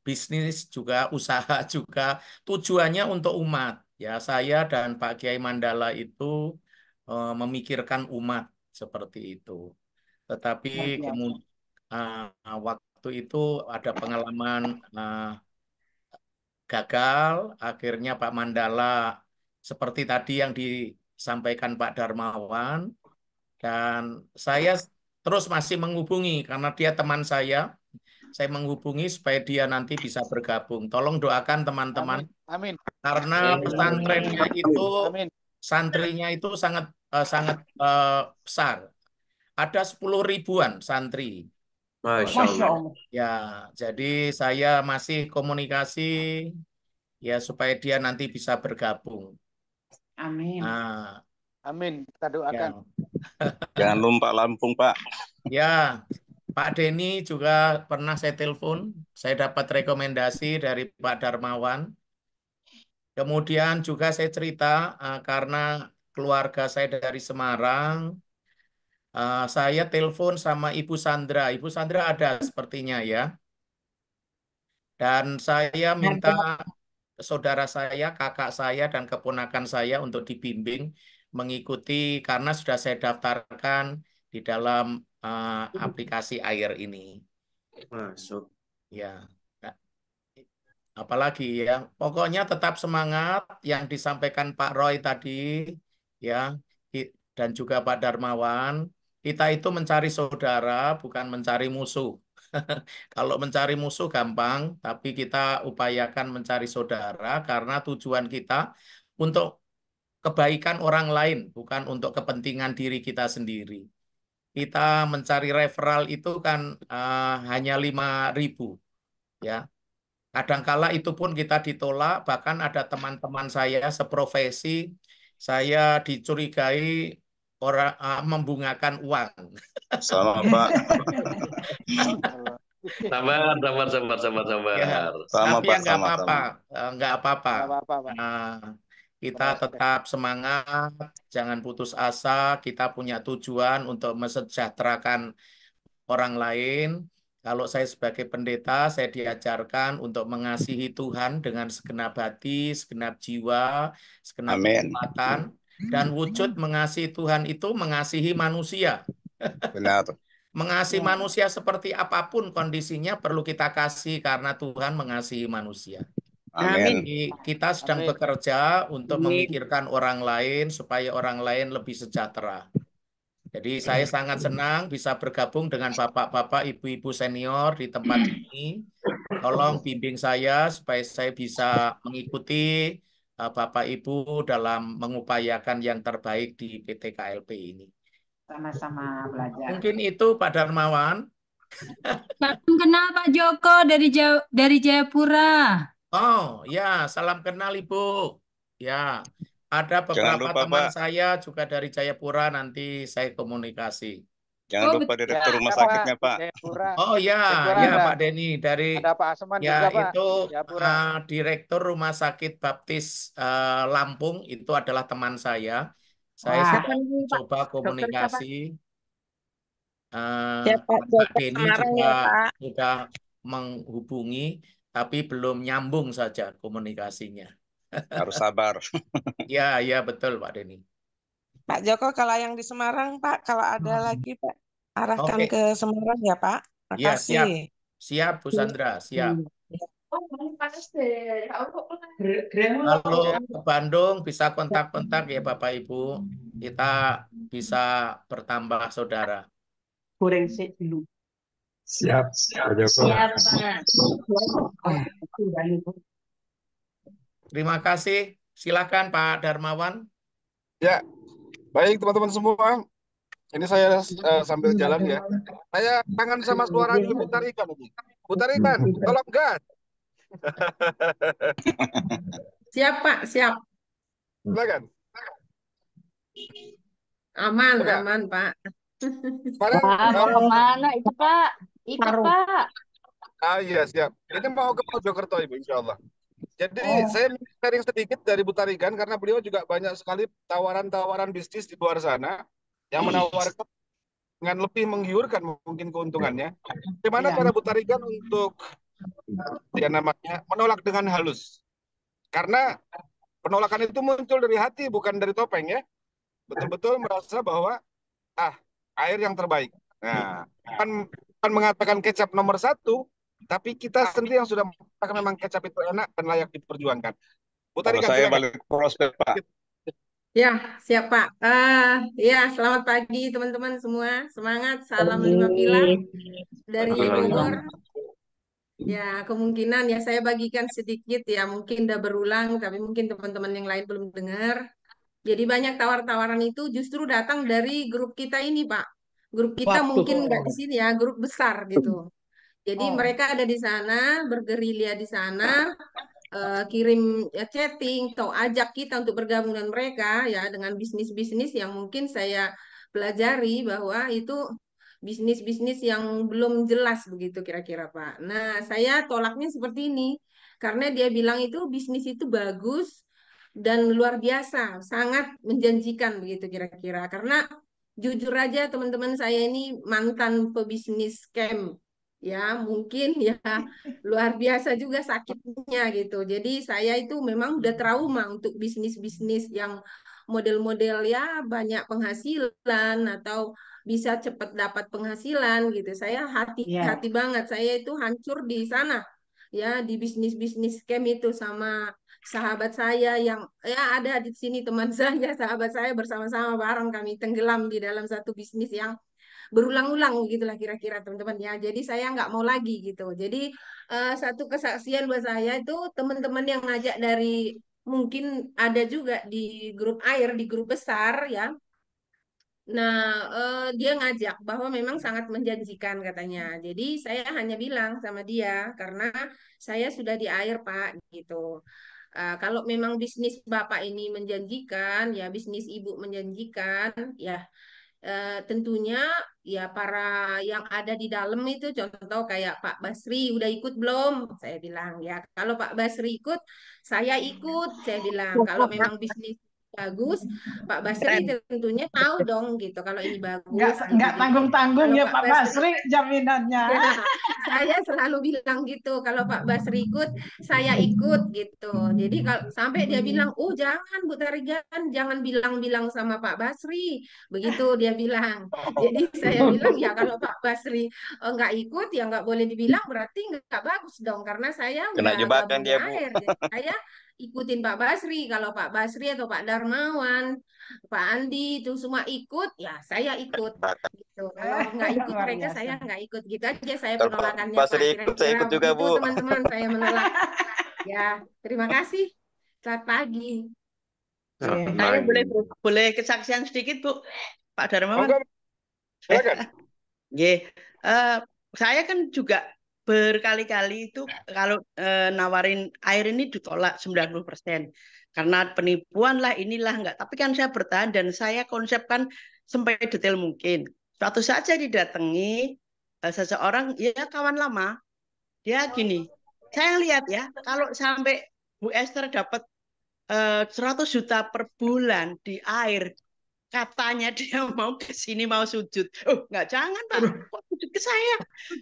bisnis juga, usaha juga, tujuannya untuk umat. Ya, saya dan Pak Kiai Mandala itu memikirkan umat seperti itu. Tetapi kemudian waktu itu ada pengalaman gagal, akhirnya Pak Mandala seperti tadi yang disampaikan Pak Darmawan, dan saya terus masih menghubungi karena dia teman saya menghubungi supaya dia nanti bisa bergabung. Tolong doakan teman-teman, Amin. karena pesantrennya itu, Amin. santrinya itu sangat besar. Ada 10 ribuan santri. Masya Allah. Ya, jadi saya masih komunikasi ya supaya dia nanti bisa bergabung. Amin. Nah, Amin. Kita doakan. Jangan lupa Lampung, Pak. Ya, Pak Denny juga pernah saya telepon. Saya dapat rekomendasi dari Pak Darmawan. Kemudian juga saya cerita karena keluarga saya dari Semarang, saya telepon sama Ibu Sandra. Ibu Sandra ada sepertinya ya. Dan saya minta saudara saya, kakak saya, dan keponakan saya untuk dibimbing mengikuti karena sudah saya daftarkan di dalam aplikasi air ini. Masuk. Ya, apalagi ya, pokoknya tetap semangat yang disampaikan Pak Roy tadi, ya, dan juga Pak Darmawan. Kita itu mencari saudara, bukan mencari musuh. Kalau mencari musuh gampang, tapi kita upayakan mencari saudara karena tujuan kita untuk kebaikan orang lain, bukan untuk kepentingan diri kita sendiri. Kita mencari referral itu kan hanya 5.000, ya. Kadangkala itu pun kita ditolak, bahkan ada teman-teman saya seprofesi, saya dicurigai membungakan uang. Sama Pak. Sabar, sabar, sabar, sabar, Ya, sabar. Sama tapi Pak, ya nggak sama apa-apa, nggak apa-apa. Nggak apa-apa, Pak. Kita Proses. tetap semangat, jangan putus asa. Kita punya tujuan untuk mesejahterakan orang lain. Kalau saya sebagai pendeta, saya diajarkan untuk mengasihi Tuhan dengan segenap hati, segenap jiwa, segenap Amin. kekuatan, dan wujud mengasihi Tuhan itu mengasihi manusia. Benar. Mengasihi manusia seperti apapun kondisinya perlu kita kasih karena Tuhan mengasihi manusia. Amin. Jadi kita sedang Amin. bekerja untuk memikirkan orang lain supaya orang lain lebih sejahtera. Jadi saya sangat senang bisa bergabung dengan bapak-bapak, ibu-ibu senior di tempat ini. Tolong bimbing saya supaya saya bisa mengikuti Bapak Ibu dalam mengupayakan yang terbaik di PT KLP ini. Sama-sama belajar. Mungkin itu Pak Darmawan. Salam kenal Pak Joko dari Jayapura. Oh ya, salam kenal Ibu. Ya, ada Jangan beberapa lupa teman Pak, saya juga dari Jayapura, nanti saya komunikasi. jangan lupa Direktur Ya, Rumah Pak. Sakitnya Pak. Jayapura. Oh ya, Jayapura ya ada. Pak Denny dari Ada Pak Asman ya juga, Pak. itu Jayapura. Direktur Rumah Sakit Baptis Lampung itu adalah teman saya. Saya Wah, sudah coba dokter siapa? komunikasi. Ya, Pak Pak Joko Denny Semarang juga ya, Pak. sudah menghubungi, tapi belum nyambung saja komunikasinya. Harus sabar. Ya, ya betul Pak Denny. Pak Joko, kalau yang di Semarang, Pak, kalau ada lagi, Pak, arahkan Oke, ke Semarang ya, Pak. ya siap, Makasih. siap Bu Sandra, siap. Gremul Kalau Ya. ke Bandung bisa kontak-kontak ya Bapak Ibu, kita bisa bertambah saudara. goreng sih dulu. Siap, Pak Joko. Siap Pak. Terima kasih. Silakan Pak Darmawan. Ya, baik teman-teman semua. Ini saya sambil jalan ya. Saya kangen sama suaranya Bu Tarikan ini. Bu Tarikan, tolong gas. Siap, Pak, siap. Silakan. Aman, Coba. aman, Pak. Kemarin, Pak, mau kemana itu Pak? Ikut Taruh. Pak. iya siap. Ini mau ke Mojokerto Ibu, insya Allah. Jadi saya sharing sedikit dari Bu Tarikan karena beliau juga banyak sekali tawaran-tawaran bisnis di luar sana yang menawarkan dengan lebih menggiurkan mungkin keuntungannya. Bagaimana cara Bu Tarikan untuk ya namanya menolak dengan halus? Karena penolakan itu muncul dari hati bukan dari topeng ya. Betul-betul merasa bahwa air yang terbaik. Nah, bukan mengatakan kecap nomor 1, tapi kita sendiri yang sudah mengatakan memang kecap itu enak dan layak diperjuangkan. Bu Kalau Tarikan, saya silakan. balik prospek Pak. Ya, siap, Pak. Ya, selamat pagi teman-teman semua. Semangat, salam 5 pilar dari Bogor. Ya, kemungkinan ya saya bagikan sedikit ya, mungkin udah berulang, tapi mungkin teman-teman yang lain belum dengar. Jadi banyak tawar-tawaran itu justru datang dari grup kita ini, Pak. Grup kita mungkin nggak di sini ya, grup besar gitu. Jadi mereka ada di sana, bergerilya di sana, kirim ya, chatting atau ajak kita untuk bergabung dengan mereka ya dengan bisnis-bisnis yang mungkin saya pelajari bahwa itu bisnis-bisnis yang belum jelas begitu kira-kira Pak. Nah, saya tolaknya seperti ini karena dia bilang itu bisnis itu bagus dan luar biasa, sangat menjanjikan begitu kira-kira. Karena jujur aja teman-teman saya ini mantan pebisnis scam ya mungkin ya luar biasa juga sakitnya gitu. Jadi saya itu memang udah trauma untuk bisnis-bisnis yang model-model ya banyak penghasilan atau bisa cepat dapat penghasilan gitu. Saya hati-hati banget. Saya itu hancur di sana ya di bisnis-bisnis scam itu sama sahabat saya yang ya ada di sini teman saya, sahabat saya bersama-sama bareng kami tenggelam di dalam satu bisnis yang berulang-ulang gitulah kira-kira teman-teman ya. Jadi saya nggak mau lagi gitu. Jadi satu kesaksian buat saya itu teman-teman yang ngajak dari mungkin ada juga di grup air di grup besar ya. Nah, dia ngajak bahwa memang sangat menjanjikan katanya. Jadi saya hanya bilang sama dia karena saya sudah di air Pak gitu. Kalau memang bisnis Bapak ini menjanjikan, ya bisnis Ibu menjanjikan, ya tentunya ya para yang ada di dalam itu contoh kayak Pak Basri udah ikut belum? Saya bilang ya kalau Pak Basri ikut, saya ikut. Saya bilang kalau memang bisnis bagus, Pak Basri Keren. tentunya tahu dong gitu kalau ini Nggak bagus gitu. nggak Jadi tanggung-tanggung kalau ya Pak Pak Basri jaminannya. Ya, saya selalu bilang gitu. Kalau Pak Basri ikut, saya ikut gitu. Jadi kalau sampai dia bilang, "Oh, jangan Bu Tarigan, jangan bilang-bilang sama Pak Basri." Begitu dia bilang. Jadi saya bilang, "Ya kalau Pak Basri nggak ikut, ya nggak boleh dibilang berarti nggak bagus dong karena saya Kena udah jebakan gabung di dia, Bu. air. Jadi saya ikutin Pak Basri. Kalau Pak Basri atau Pak Darmawan, Pak Andi itu semua ikut, ya saya ikut gitu. Kalau nggak ikut Luar mereka biasa. saya nggak ikut gitu aja saya Kalau Pak penolakannya Pak. Basri ikut, saya Kira-kira ikut juga, begitu Bu. teman-teman saya menolak. Ya, terima kasih. Selamat pagi. Saya boleh kesaksian sedikit Bu, Pak Darmawan. Monggo, silakan. Nggih. Saya kan juga berkali-kali itu kalau nawarin air ini ditolak 90%. Karena penipuan lah inilah enggak. Tapi kan saya bertahan dan saya konsepkan sampai detail mungkin. Suatu saat saya didatangi seseorang, ya kawan lama, dia gini, saya lihat ya, kalau sampai Bu Esther dapat 100 juta per bulan di air, katanya dia mau ke sini mau sujud. Oh, nggak, jangan Pak, kok sujud ke saya?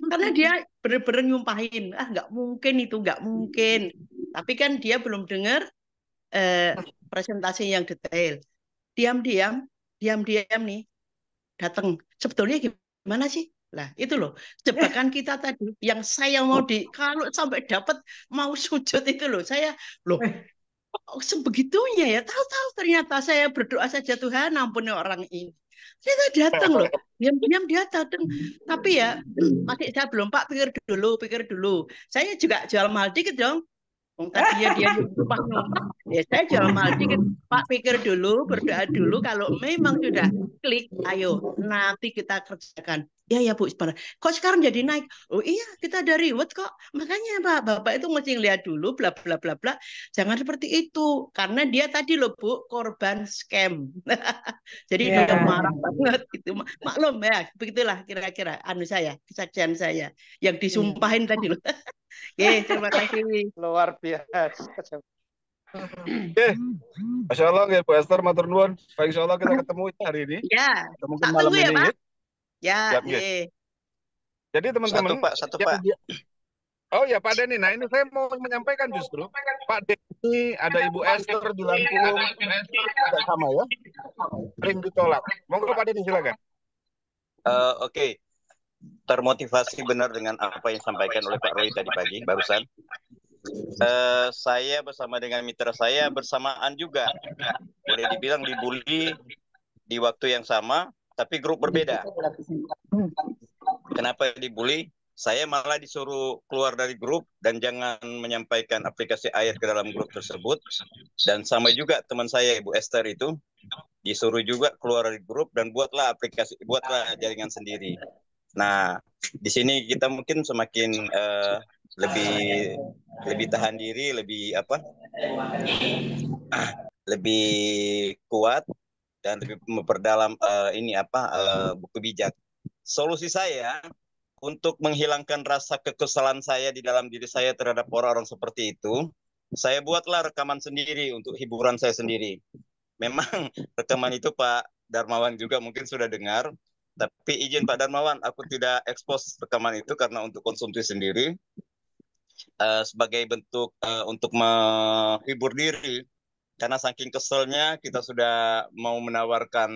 Karena dia benar-benar nyumpahin, nggak mungkin itu, nggak mungkin. Tapi kan dia belum dengar presentasi yang detail. Diam-diam nih datang. Sebetulnya gimana sih? Lah, itu loh, jebakan kita tadi yang saya mau kalau sampai dapat mau sujud itu loh, saya loh sebegitunya ya, tahu-tahu ternyata saya berdoa saja Tuhan ampuni orang ini. Ternyata datang loh, diam-diam dia datang. Tapi ya masih saya belum Pak, pikir dulu. Saya juga jual mahal dikit dong. Tadi dia nyumpah, ya saya jual mahal dikit. Pak, pikir dulu, berdoa dulu. Kalau memang sudah klik, ayo nanti kita kerjakan. Ya Bu, sebentar. Kok sekarang jadi naik? Oh iya, kita ada reward kok. Makanya Pak, Bapak itu mesti lihat dulu, bla bla bla bla. Jangan seperti itu, karena dia tadi loh Bu, korban scam. Jadi dia marah banget gitu. Maklum ya, begitulah kira-kira kesaksian saya yang disumpahin tadi loh. Oke, terima kasih. Luar biasa. Oke, Masya Allah ya Bu Esther, matur nuwun. Insya Allah kita ketemu hari ini. Ya, Mungkin tak malam tunggu ya ini. Pak. Ya, Siap, Jadi teman-teman, Satu Pak. Oh ya Pak Denny, nah ini saya mau menyampaikan justru Pak Denny, ada Ibu Esther di Lampung, tidak sama ya, sering ditolak. Monggo Pak Denny silakan. Oke. Termotivasi benar dengan apa yang disampaikan oleh Pak Roy tadi pagi barusan. Saya bersama dengan mitra saya bersamaan juga, boleh dibilang dibully di waktu yang sama, tapi grup berbeda. Kenapa dibully? Saya malah disuruh keluar dari grup dan jangan menyampaikan aplikasi air ke dalam grup tersebut. Dan sama juga teman saya Ibu Esther itu disuruh juga keluar dari grup dan buatlah jaringan sendiri. Nah, di sini kita mungkin semakin lebih tahan diri, lebih kuat dan lebih memperdalam buku bijak. Solusi saya untuk menghilangkan rasa kekesalan saya di dalam diri saya terhadap orang-orang seperti itu, saya buatlah rekaman sendiri untuk hiburan saya sendiri. Memang rekaman itu Pak Darmawan juga mungkin sudah dengar. Tapi izin Pak Darmawan, aku tidak expose rekaman itu karena untuk konsumsi sendiri, sebagai bentuk untuk menghibur diri. Karena saking keselnya kita sudah mau menawarkan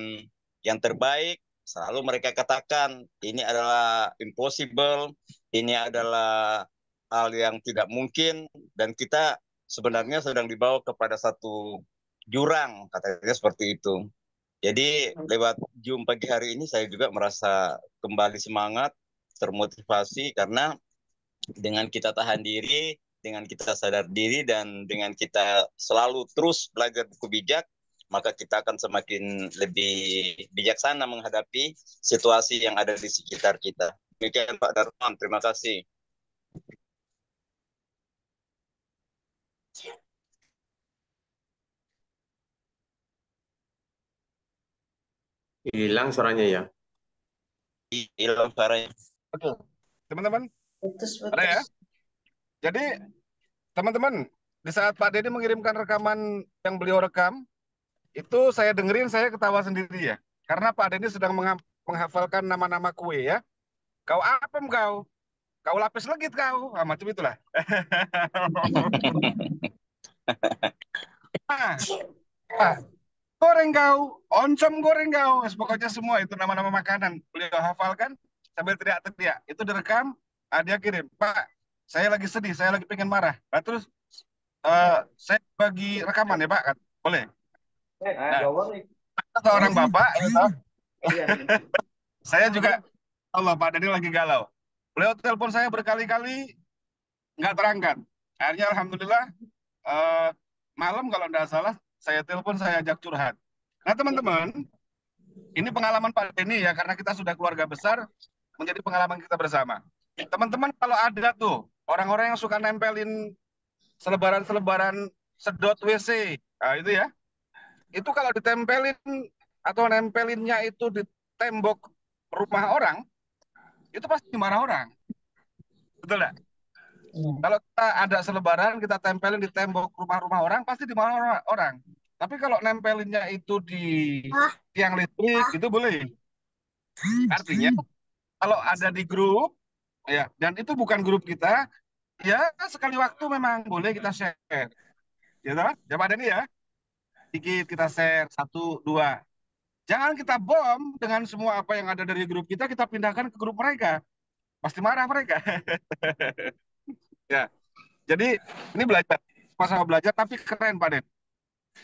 yang terbaik, selalu mereka katakan ini adalah impossible, ini adalah hal yang tidak mungkin, dan kita sebenarnya sedang dibawa kepada satu jurang, katanya seperti itu. Jadi lewat Zoom pagi hari ini saya juga merasa kembali semangat, termotivasi karena dengan kita tahan diri, dengan kita sadar diri dan dengan kita selalu terus belajar buku bijak, maka kita akan semakin lebih bijaksana menghadapi situasi yang ada di sekitar kita. Demikian Pak Darmawan, terima kasih. Hilang suaranya ya. Hilang suaranya. Oke, teman-teman, Putus, ada ya? Jadi, teman-teman, di saat Pak Denny mengirimkan rekaman yang beliau rekam, itu saya dengerin, saya ketawa sendiri ya. Karena Pak Denny sedang menghafalkan nama-nama kue ya. Kau apem kau? Kau lapis legit kau? Ah, macam itulah. Nah, goreng kau, oncom goreng kau. Pokoknya semua itu nama-nama makanan. Beliau hafalkan sambil teriak-teriak. Itu direkam, dia kirim. Pak, saya lagi sedih, saya lagi pengen marah. Nah, terus saya bagi rekaman ya Pak, kan? Boleh? Nah, seorang bapak, saya juga, Allah Pak Denny lagi galau. Beliau telepon saya berkali-kali, nggak terangkat. Akhirnya Alhamdulillah, malam kalau nggak salah, saya telepon, saya ajak curhat. Nah teman-teman, ini pengalaman Pak Denny ya, karena kita sudah keluarga besar, menjadi pengalaman kita bersama. Teman-teman kalau ada tuh, orang-orang yang suka nempelin selebaran-selebaran sedot WC, nah itu ya, itu kalau ditempelin atau nempelinnya itu di tembok rumah orang, itu pasti dimarah orang. Betul nggak? Kalau kita ada selebaran, kita tempelin di tembok rumah-rumah orang, pasti dimarah orang. Tapi kalau nempelinnya itu di tiang listrik, itu boleh. Artinya, kalau ada di grup, ya, dan itu bukan grup kita, ya sekali waktu memang boleh kita share. Ya, ya Pak Denny ya. Dikit kita share, 1, 2. Jangan kita bom dengan semua apa yang ada dari grup kita pindahkan ke grup mereka. Pasti marah mereka. Ya, jadi ini belajar. Sama-sama belajar, tapi keren Pak Den.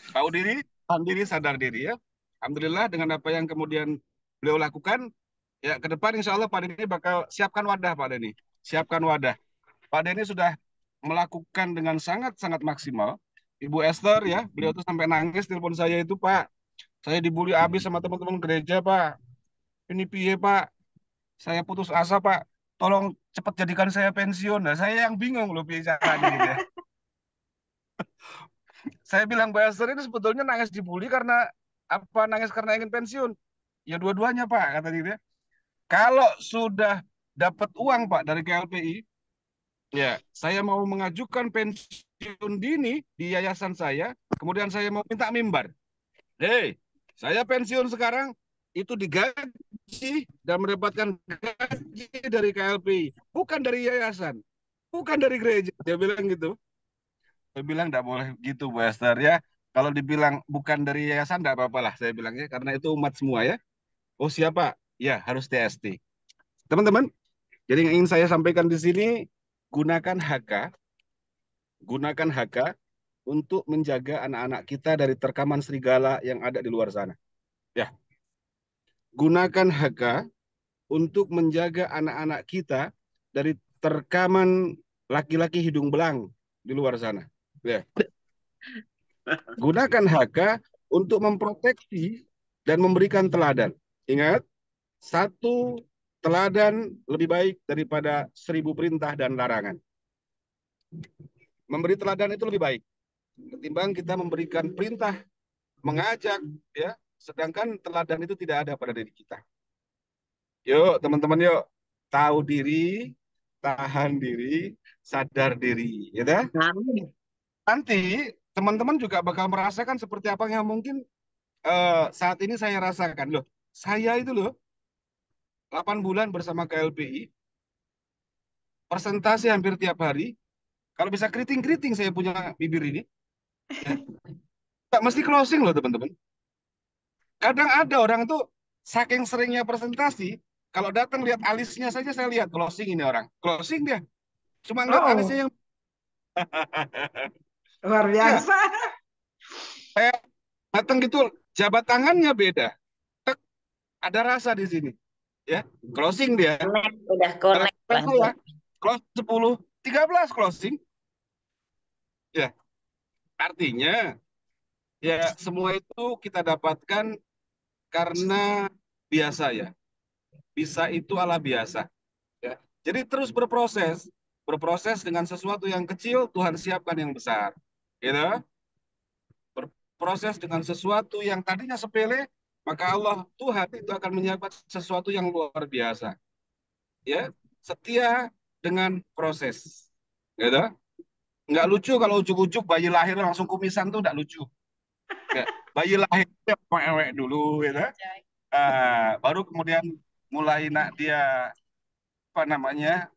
Tahu diri, paham diri, sadar diri ya. Alhamdulillah dengan apa yang kemudian beliau lakukan, ya ke depan insya Allah Pak Denny bakal siapkan wadah Pak Denny. Siapkan wadah. Pak Denny sudah melakukan dengan sangat-sangat maksimal. Ibu Esther ya, beliau tuh sampai nangis telepon saya itu, Pak. Saya dibully habis sama teman-teman gereja, Pak. Ini piye, Pak? Saya putus asa, Pak. Tolong cepat jadikan saya pensiun. Nah, saya yang bingung loh bicaranya gitu ya. Saya bilang, Mbak Esther ini sebetulnya nangis dibully karena apa? Nangis karena ingin pensiun. Ya dua-duanya, Pak, kata dia. Kalau sudah dapat uang, Pak, dari KLPI, ya, saya mau mengajukan pensiun dini di yayasan saya, kemudian saya mau minta mimbar. Hei, saya pensiun sekarang, itu digaji dan mendapatkan gaji dari KLPI, bukan dari yayasan, bukan dari gereja. Dia bilang gitu. Saya bilang tidak boleh gitu, Bu Esther ya. Kalau dibilang bukan dari yayasan, tidak apa-apa lah, saya bilangnya, karena itu umat semua ya. Oh siapa? Ya, harus TST. Teman-teman, jadi yang ingin saya sampaikan di sini, gunakan HK untuk menjaga anak-anak kita dari terkaman serigala yang ada di luar sana. Ya, gunakan HK untuk menjaga anak-anak kita dari terkaman laki-laki hidung belang di luar sana. Ya. Gunakan HK untuk memproteksi dan memberikan teladan. Ingat, 1 teladan lebih baik daripada 1000 perintah dan larangan. Memberi teladan itu lebih baik ketimbang kita memberikan perintah, mengajak, ya, sedangkan teladan itu tidak ada pada diri kita. Yuk, teman-teman, yuk, tahu diri, tahan diri, sadar diri, ya dah? Nanti teman-teman juga bakal merasakan seperti apa yang mungkin saat ini saya rasakan. Loh, saya itu loh 8 bulan bersama KLPI, presentasi hampir tiap hari. Kalau bisa keriting-keriting saya punya bibir ini. Ya. Tak mesti closing loh teman-teman. Kadang ada orang tuh saking seringnya presentasi, kalau datang lihat alisnya saja saya lihat closing ini orang. Closing dia. Cuma ngeliat alisnya yang Luar biasa. Ya. Saya datang gitu, jabat tangannya beda. Tek, ada rasa di sini. Ya, closing dia. Udah connect lah. Close 10, 13 closing. Ya. Artinya ya semua itu kita dapatkan karena biasa ya. Bisa itu ala biasa. Ya. Jadi terus berproses dengan sesuatu yang kecil, Tuhan siapkan yang besar. Gitu. Berproses dengan sesuatu yang tadinya sepele, maka Allah Tuhan itu akan menyiapkan sesuatu yang luar biasa. Ya, setia dengan proses. Gitu. Nggak lucu kalau ujuk-ujuk bayi lahir langsung kumisan tuh nggak lucu. Nggak. Bayi lahir ewek dulu, gitu. Baru kemudian mulai dia apa namanya?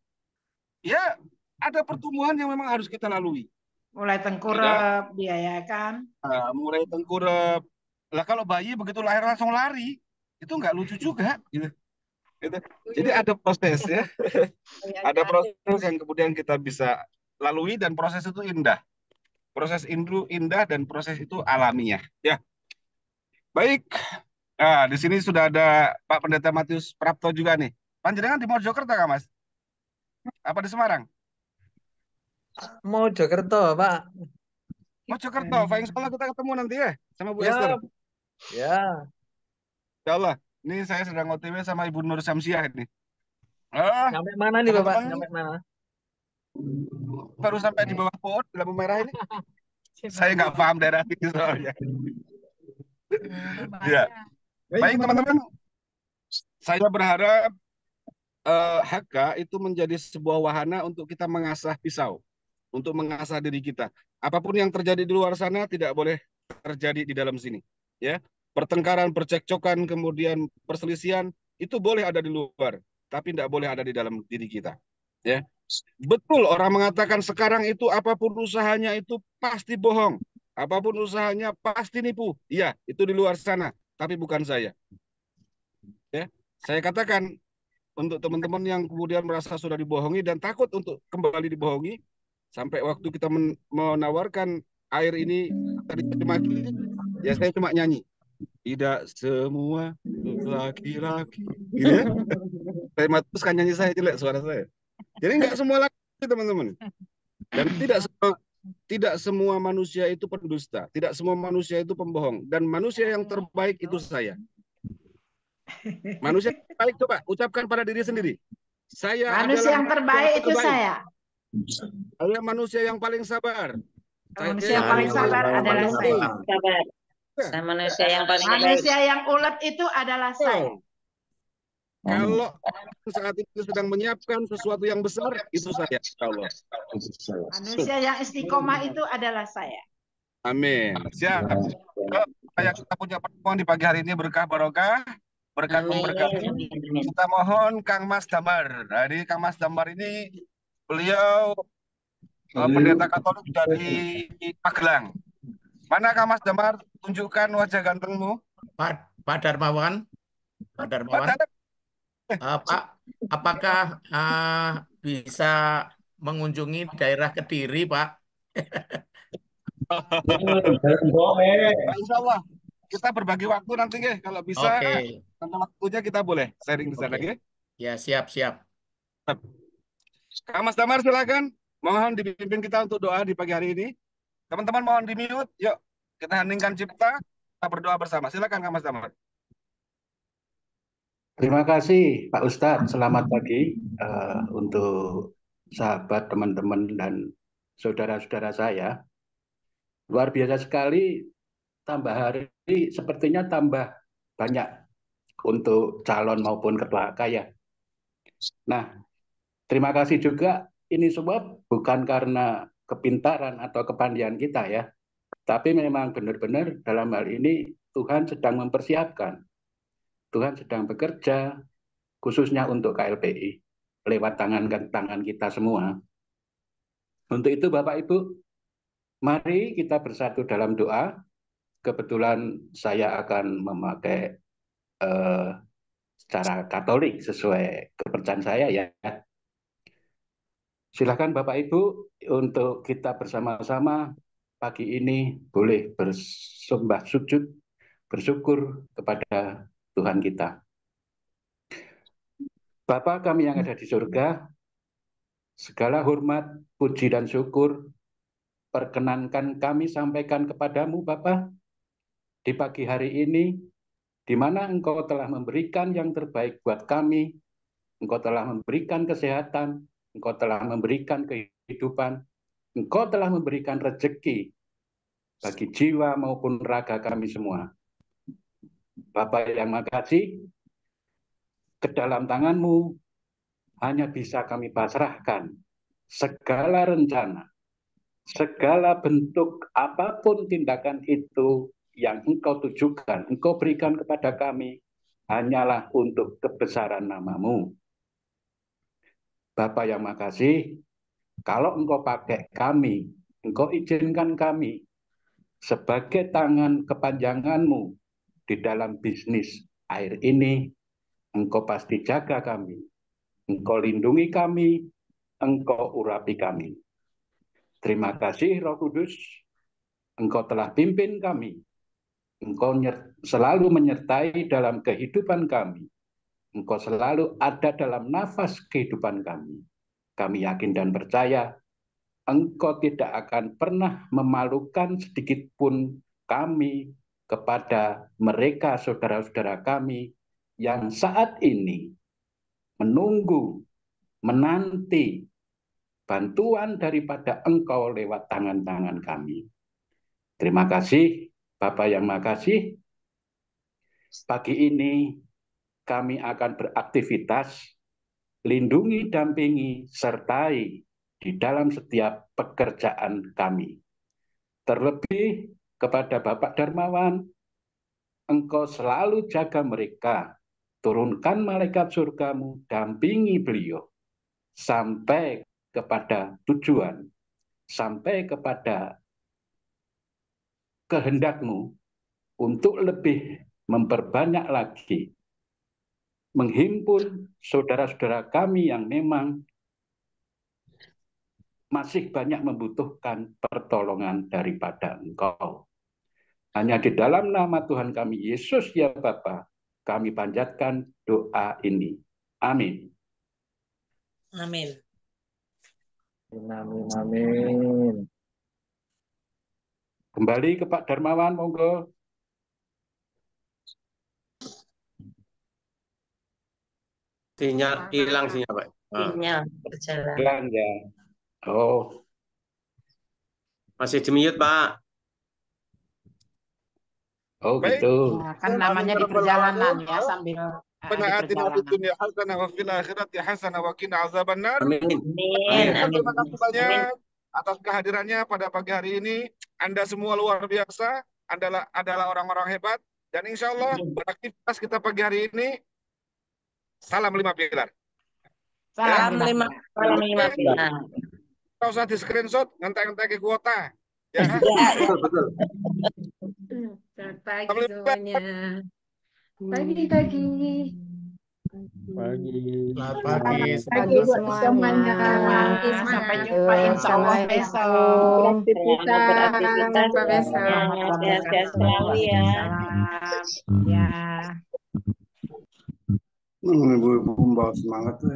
Ya, ada pertumbuhan yang memang harus kita lalui. Mulai tengkurap dia ya kan. Mulai tengkurap. Lah kalau bayi begitu lahir langsung lari, itu nggak lucu juga, gitu. Jadi ada proses ya. Ada proses yang kemudian kita bisa lalui dan proses itu indah. Proses itu indah dan proses itu alamiah. Ya, baik. Nah, di sini sudah ada Pak Pendeta Matius Prapto juga nih. Panjenengan di Mojokerto kah, Mas? Apa di Semarang? Mojokerto, Pak. Mojokerto. Pak, insya Allah kita ketemu nanti ya sama Bu Ya, Esther. ya. Insya Allah. Ini saya sedang OTW sama Ibu Nur Samsiah ini. Sampai mana nih, Bapak? teman-teman Sampai mana? baru sampai di bawah pohon di lampu merah ini. Saya nggak paham daerah ini soalnya. Ya. Baik teman-teman, saya berharap HK itu menjadi sebuah wahana untuk kita mengasah pisau, untuk mengasah diri kita. Apapun yang terjadi di luar sana tidak boleh terjadi di dalam sini. Ya, pertengkaran, percekcokan, kemudian perselisihan itu boleh ada di luar, tapi tidak boleh ada di dalam diri kita. Ya, betul orang mengatakan sekarang itu apapun usahanya itu pasti bohong, apapun usahanya pasti nipu. Iya, itu di luar sana, tapi bukan saya. Ya, saya katakan untuk teman-teman yang kemudian merasa sudah dibohongi dan takut untuk kembali dibohongi, sampai waktu kita menawarkan air ini tadi maki, ya saya cuma nyanyi. Tidak semua laki-laki, gitu ya. Saya matuskan nyanyi saya jelek suara saya. Jadi nggak semua laki, teman-teman. Dan tidak semua manusia itu pendusta, tidak semua manusia itu pembohong, dan manusia yang terbaik itu saya. Manusia yang terbaik, coba ucapkan pada diri sendiri. Saya Manusia yang terbaik itu saya. Saya manusia yang paling sabar. Manusia yang paling sabar adalah saya. Saya manusia yang paling baik. Manusia yang ulet itu adalah saya. Kalau saat itu sedang menyiapkan sesuatu yang besar, itu saya. Allah. Manusia yang istiqomah itu adalah saya. Amin. Siap. Supaya kita punya pertemuan di pagi hari ini berkah barokah, berkat memberkati. Kita mohon Kang Mas Damar. Jadi Kang Mas Damar ini beliau pendeta Katolik dari Magelang. Mana Kang Mas Damar? Tunjukkan wajah gantengmu. Pak Darmawan. Pak Darmawan. Pak, apakah bisa mengunjungi daerah Kediri, Pak? Insya Allah kita berbagi waktu nanti, kalau bisa. Oke. Nanti waktunya kita boleh sharing di sana, Ya, siap. Kang Mas Damar silakan. Mohon dipimpin kita untuk doa di pagi hari ini. Teman-teman mohon di-mute. Yuk, kita heningkan cipta. Kita berdoa bersama. Silakan Kang Mas Damar. Terima kasih Pak Ustadz. Selamat pagi untuk sahabat, teman-teman, dan saudara-saudara saya. Luar biasa sekali, tambah hari sepertinya tambah banyak untuk calon maupun ketua HK ya. Nah, terima kasih juga. Ini semua bukan karena kepintaran atau kepandaian kita ya, tapi memang benar-benar dalam hal ini Tuhan sedang mempersiapkan. Tuhan sedang bekerja khususnya untuk KLPI lewat tangan kita semua. Untuk itu Bapak Ibu, mari kita bersatu dalam doa. Kebetulan saya akan memakai secara Katolik sesuai kepercayaan saya ya. Silakan Bapak Ibu untuk kita bersama-sama pagi ini boleh bersembah sujud, bersyukur kepada Tuhan kita. Bapa kami yang ada di surga, segala hormat, puji dan syukur perkenankan kami sampaikan kepadamu Bapa di pagi hari ini, di mana Engkau telah memberikan yang terbaik buat kami, Engkau telah memberikan kesehatan, Engkau telah memberikan kehidupan, Engkau telah memberikan rezeki bagi jiwa maupun raga kami semua. Bapak yang makasih, ke dalam tangan-Mu hanya bisa kami pasrahkan segala rencana, segala bentuk apapun tindakan itu yang Engkau tujukan, Engkau berikan kepada kami, hanyalah untuk kebesaran nama-Mu. Bapak yang makasih, kalau Engkau pakai kami, Engkau izinkan kami sebagai tangan kepanjangan-Mu di dalam bisnis air ini, Engkau pasti jaga kami, Engkau lindungi kami, Engkau urapi kami. Terima kasih Roh Kudus, Engkau telah pimpin kami, Engkau selalu menyertai dalam kehidupan kami, Engkau selalu ada dalam nafas kehidupan kami. Kami yakin dan percaya, Engkau tidak akan pernah memalukan sedikit pun kami kepada mereka saudara-saudara kami yang saat ini menunggu, menanti bantuan daripada Engkau lewat tangan-tangan kami. Terima kasih, Bapak yang makasih. Pagi ini kami akan beraktivitas, lindungi, dampingi, sertai di dalam setiap pekerjaan kami. Terlebih kepada Bapak Darmawan, Engkau selalu jaga mereka, turunkan malaikat surga-Mu, dampingi beliau, sampai kepada tujuan, sampai kepada kehendak-Mu, untuk lebih memperbanyak lagi, menghimpun saudara-saudara kami yang memang masih banyak membutuhkan pertolongan daripada Engkau. Hanya di dalam nama Tuhan kami Yesus ya Bapa, kami panjatkan doa ini. Amin. Amin. Amin, amin. Kembali ke Pak Darmawan, monggo. Sinyal hilang sinyal, Pak. Sinyal berjalan. Hilang ya. Oh, Masih di mute, Pak. oh Baik. gitu. Ya, kan namanya di perjalanan ya, sambil Rabbana di atina fid perjalanan. dunya hasanah wa fil akhirati hasanah wa qina azabannar. Amin. Amin, Terima amin. kasih banyak atas kehadirannya pada pagi hari ini. Anda semua luar biasa, adalah orang-orang hebat, dan insya Allah beraktivitas kita pagi hari ini. Salam 5 pilar. Salam Salam lima. Salam 5 pilar. Tidak usah di screenshot, ngentek-ngentek kuota. Ya. Ya, ya. Betul. Selamat pagi semuanya. Pagi. Pagi. Selamat pagi. Pagi semuanya. Pagi, sampai jumpa insya Allah besok. Selamat beraktivitas Sampai besok. semuanya. Sehat-sehat selalu ya. Ya. Ibu-ibu membawa semangat tuh.